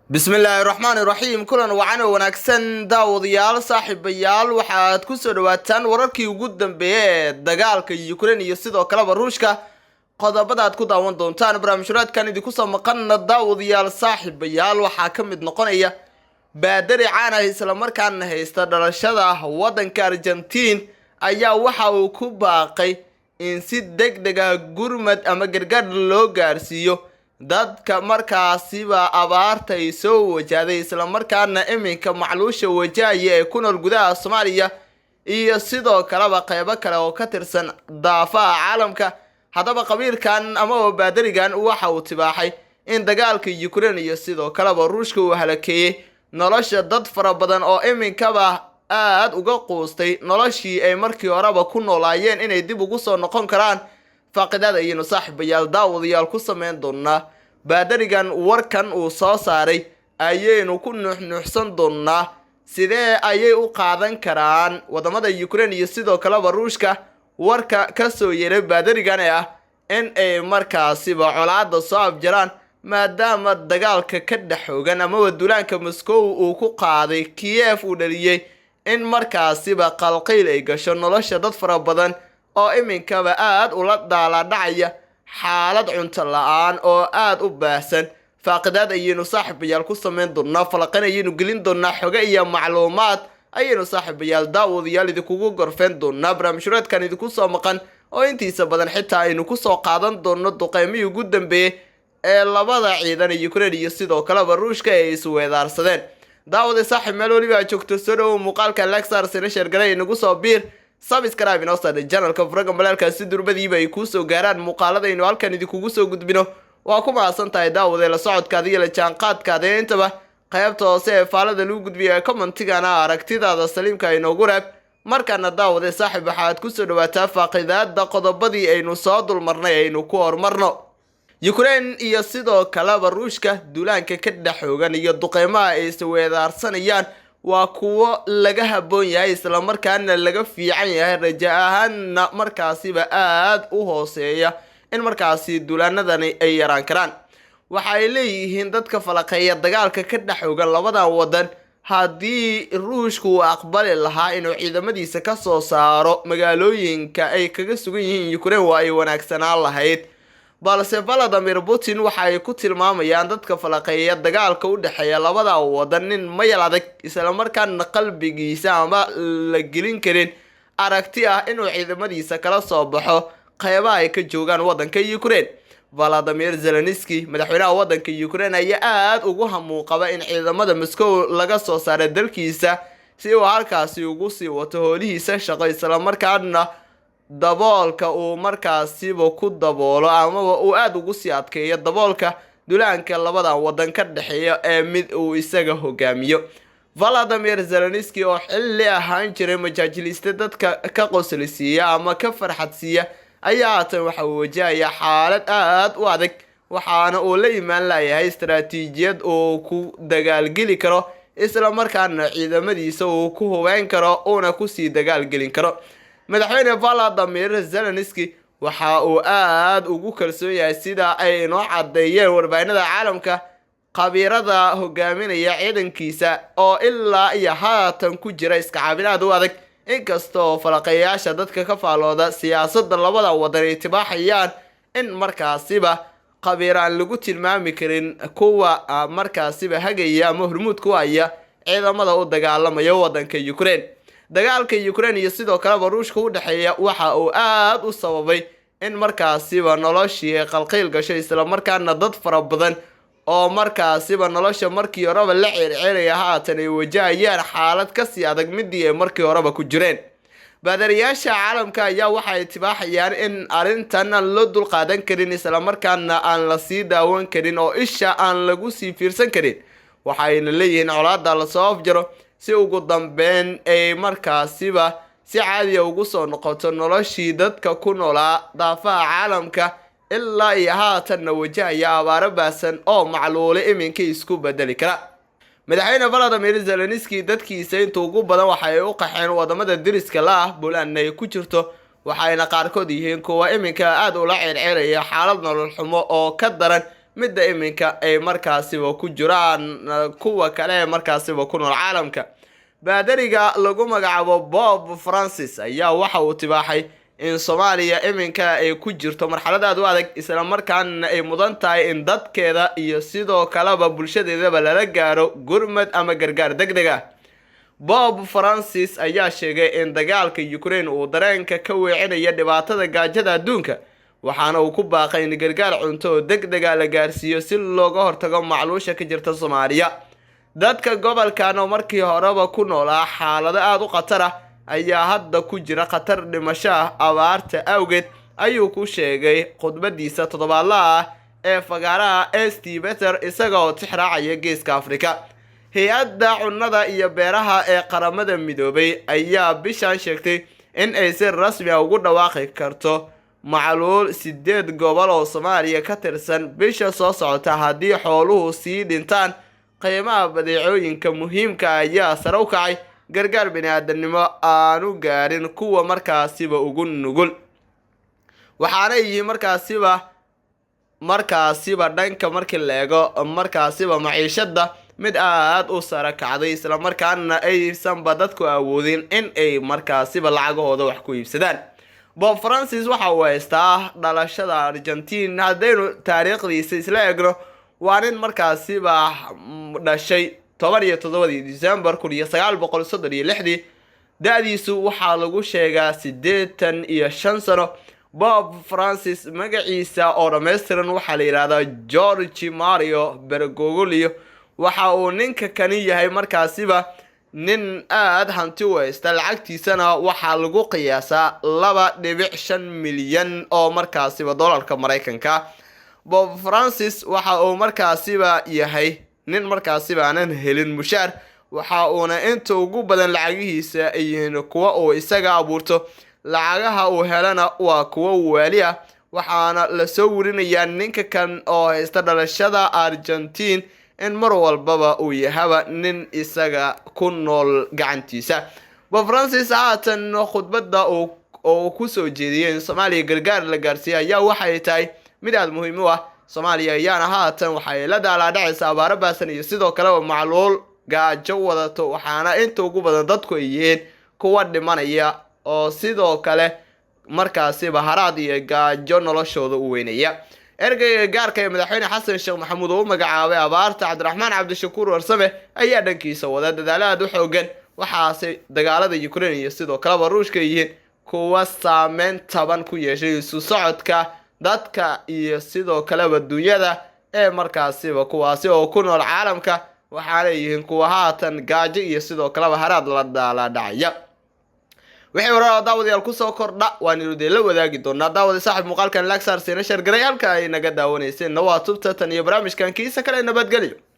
bismillaahi raxmaani raxiim kulan wacan oo wanaagsan daawadayaal saaxiibayaal waxaad ku soo dhawaataan wararkii ugu dambeeyay ee dagaalka Ukraine iyo sidoo kale Ruushka qodobada aad ku daawan doontaan barnaamijyadan idinku soo maqan daawadayaal saaxiibayaal waxaa ka mid noqonaya baadari caan ah isla markaana haysta dhalashada wadanka Argentine ayaa waxa uu ku baaqay in si degdeg ah gurmad ama gargaar loo gaarsiiyo dadka markaasiba abaarta ay soo wajahday isla markaana iminka macluusha wajahaya ee ku nool gudaha Soomaaliya iyo sidoo kale qaybo kale oo ka tirsan daafaha caalamka. hadaba qabiilkan ama baadarigan waxa uu tibaaxay in dagaalka Ukraine iyo sidoo kale Ruushka uu halakeeyay nolosha dad fara badan oo iminkaba aad uga qoostay noloshii ay markii horeba ku noolaayeen inay dib ugu soo noqon karaan. faaqidaada iyo saaxiibayaal daawadayaal ku sameyn doona baadarigan warkan uu soo saaray ayaynu ku nuuxnuuxsan doonaa sidee ayay u qaadan karaan wadamada Ukraine iyo sidoo kale Ruushka warka ka soo yeeray baadarigan ah in ay markaasiba colaada soo afjaraan maadaama dagaalka ka dhaxoogan ama duulaanka Moscow uu ku qaaday Kiev uu dhaliyay in markaasiba qalqayl ay gasho nolosha dad fara badan oo iminkaba aad ula daala dhacaya xaalad cunto la'aan oo aad u baahsan. faaqidaad ayaynu saaxiibayaal ku sameyn doonaa falaqan ayaynu gelin doonaa xoga iyo macluumaad ayaynu saaxiibayaal daawadayaal idinku gorfeen doonaa barnaamijyadan idinku soo maqan oo intiisa badan xitaa aynu ku soo qaadan doono duqeymihii ugu dambeeyay ee labada ciidan ee Ukraine iyo sidoo kale Ruushka ay isweedaarsadeen. daawada saaxiib meel waliba joogto soo dhaw muuqaalka Lexar sina share garay inagu soo biir subscribe inoo saar channelka Faraga Malaalka si durbadiiba ay ku soo gaaraan muuqaalada inuu halkan idinku soo gudbino. waa ku maasan tahay daawada la socodkaada iyo la jaanqaadkaada intaba qaybta hoose ee faalada lagu gudbiyo commentigana aragtidaada saliimka inoogu reeb. markaana daawada saaxiib waxaad ku soo dhawaataa faaqidaada qodobadii aynu soo dulmarnay aynu ku hormarno. Ukraine iyo sidoo kale Ruushka duulaanka ka dhaxoogan iyo duqeymaha ay isweedaarsanayaan waa kuwo laga haboon yahay isla markaana laga fiican yahay raja ahaanna markaasiba aad u hooseeya in markaasi duulaanadani ay yaraan karaan. waxay leeyihiin dadka falaqeeya dagaalka ka dhaxoogan labadan wadan haddii Ruushku uu aqbali lahaa inuu ciidamadiisa ka soo saaro magaalooyinka ay kaga sugan yihiin Ukraine waa ay wanaagsanaan lahayd. balse Vladimir Putin waxa ay ku tilmaamayaan dadka falaqeeya dagaalka u dhaxeeya labada wadan nin mayl adag isla markaana qalbigiisa ama la gelin karin aragti ah inuu ciidamadiisa kala soo baxo qaybaha ay ka joogaan wadanka Ukraine. Volodymyr Zelensky madaxweynaha wadanka Ukraine ayaa aad ugu hamuuqaba in ciidamada Moscow laga soo saaray dalkiisa si uu halkaasi ugu sii wato howlihiisa shaqo isla markaana daboolka uu markaasiba ku daboolo ama uu aad ugu sii adkeeyo daboolka duulaanka labada wadan ka dhaxeeya ee mid uu isaga hogaamiyo. Volodymyr Zelensky oo xilli ahaan jiray majaajiliste dadka ka qoslisiya ama ka farxadsiya ayaa tan waxa uu wajahaya xaalad aad u adag waxaana uu la imaan layahay istaraatiijiyad oo ku dagaalgeli karo isla markaana ciidamadiisa uu ku hubeen karo una ku sii dagaalgelin karo. madaxweyne Volodymyr Zelensky waxa uu aad ugu kalsoon yahay sida ay inoo cadeeyeen warbaahinada caalamka qabiirada hogaaminaya ciidankiisa oo ilaa iyo haatan ku jira iska caabinaad u adag. inkastoo falaqeeyaasha dadka ka faalooda siyaasadda labada wadan ay tibaaxayaan in markaasiba qabiiraan lagu tilmaami karin kuwa markaasiba hagaya ama hormuud ku haya ciidamada u dagaalamaya wadanka Ukraine. dagaalka Ukraine iyo sidoo kale Ruushka u dhaxeeya waxa uu aad u sababay in markaasiba noloshii qalqayl gashay isla markaana dad fara badan oo markaasiba nolosha markii horeba la circiraya haatan ay wajahayaan xaalad ka sii adag midii ay markii horeba ku jireen. baadariyaasha caalamka ayaa waxay tibaaxayaan in arintan aan loo dul qaadan karin isla markaana aan la sii daawan karin oo isha aan lagu sii fiirsan karin. waxayna leeyihiin colaada la soo afjaro si ugu dambeyn ay markaasiba si caadi ah ugu soo noqoto noloshii dadka ku noolaa daafaha caalamka ilaa iyo haatan wajahaya abaaro baasan oo macluule iminka isku bedeli kara. madaxweyne Volodymyr Zelensky dadkiisa inta ugu badan waxay u qaxeen wadamada diriska la ah Poland ay ku jirto waxayna qaarkood yihiin kuwa iminka aad ula circiraya xaalad nolol xumo oo ka daran midda iminka ay markaasiba ku jiraan kuwa kale ee markaasiba ku nool caalamka. baadariga lagu magacaabo Pope Francis ayaa waxa uu tibaaxay in Soomaaliya iminka ay ku jirto marxalad aad u adag, isla markaana ay mudan tahay in dadkeeda iyo sidoo kaleba bulshadeedaba lala gaaro gurmad ama gargaar degdeg ah. Pope Francis ayaa sheegay in dagaalka Ukraine uu dareenka ka weecinayo dhibaatada gaajada adduunka, waxaana uu ku baaqay in gargaar cunto oo degdeg ah la gaarsiiyo si looga hortago macluusha ka jirta Soomaaliya. dadka gobolkan oo markii horeba ku noolaa xaalado aad u khatar ah ayaa hadda ku jira khatar dhimasho ah abaarta awgeed, ayuu ku sheegay khudbadiisa toddobaadlaha ah ee fagaaraha St. Peter isaga oo tixraacaya Geeska Afrika. hay-adda cunnada iyo beeraha ee qaramada midoobay ayaa bishan sheegtay in ay si rasmi ah ugu dhawaaqi karto macluul 8 gobol oo Soomaaliya ka tirsan bisha soo socota haddii xooluhu sii dhintaan. qiimaha badeecooyinka muhiimka ayaa sare u kacay, gargaar bini'aadanimo aanu gaarin kuwa markaasiba ugu nugul, waxaana yihiin markaasiba dhanka markii la eego markaasiba maciishada mid aad u sare kacday, isla markaana aysanba dadku awoodin in ay markaasiba lacagahooda wax ku iibsadaan. Pope Francis waxa uu haystaa dhalashada Argentine. haddaynu taariikhdiisa isla eegno, waa nin markaasiba dhashay 17 December 1936. da'diisu waxaa lagu sheegaa 85 sano. Pope Francis magaciisa oo dhammaystiran waxaa la yiraahdaa Jorge Mario Bergoglio. waxa uu ninka kani yahay markaasiba nin aad hanti u haysta, lacagtiisana waxaa lagu qiyaasaa 2.5 milyan oo markaasiba dollarka Mareykanka. Pope Francis waxa uu markaasiba yahay nin markaasiba aanan helin mushaar, waxa uuna inta ugu badan lacagihiisa ay yihiin kuwa uu isaga abuurto. lacagaha uu helana waa kuwa waali ah, waxaana la soo warinayaa ninka kan oo haysta dhalashada Argentine in mar walbaba uu yahaba nin isaga ku nool gacantiisa. Pope Francis haatan khudbada oo ku soo jeediyay in Soomaaliya gargaar la gaarsiiyo ayaa waxay tahay mid aad muhiim u ah. Soomaaliya ayaana haatan waxay la daalaa-dhacaysaa abaaro baasan iyo sidoo kale macluul gaajo wadato, waxaana inta ugu badan dadku ay yihiin kuwa dhimanaya oo sidoo kale markaasiba haraad iyo gaajo noloshooda u weynaya. ergeyga gaarka ee madaxweyne xasan sheekh maxamuud oo u magacaabay abaarta Cabdiraxmaan Cabdishakuur Warsame ayaa dhankiisa wada dadaalo aad u xoogan, waxaase dagaalada Ukraine iyo sidoo kale Ruushka yihiin kuwa saameyn taban ku yeeshay isu socodka dadka iyo sidoo kale dunyada ee markaasiba kuwaasi oo ku nool caalamka, waxaana yihiin kuwa haatan gaajo iyo sidoo kale haraad la dhacaya. wixii warar daawadayaal ku soo kordha waan idin la wadaagi doonaa. daawada saaxiib muuqaalkan like saar, share garay halka ay naga daawanayseen waa tubta tan iyo barnaamijkan kiisa kale nabadgelyo.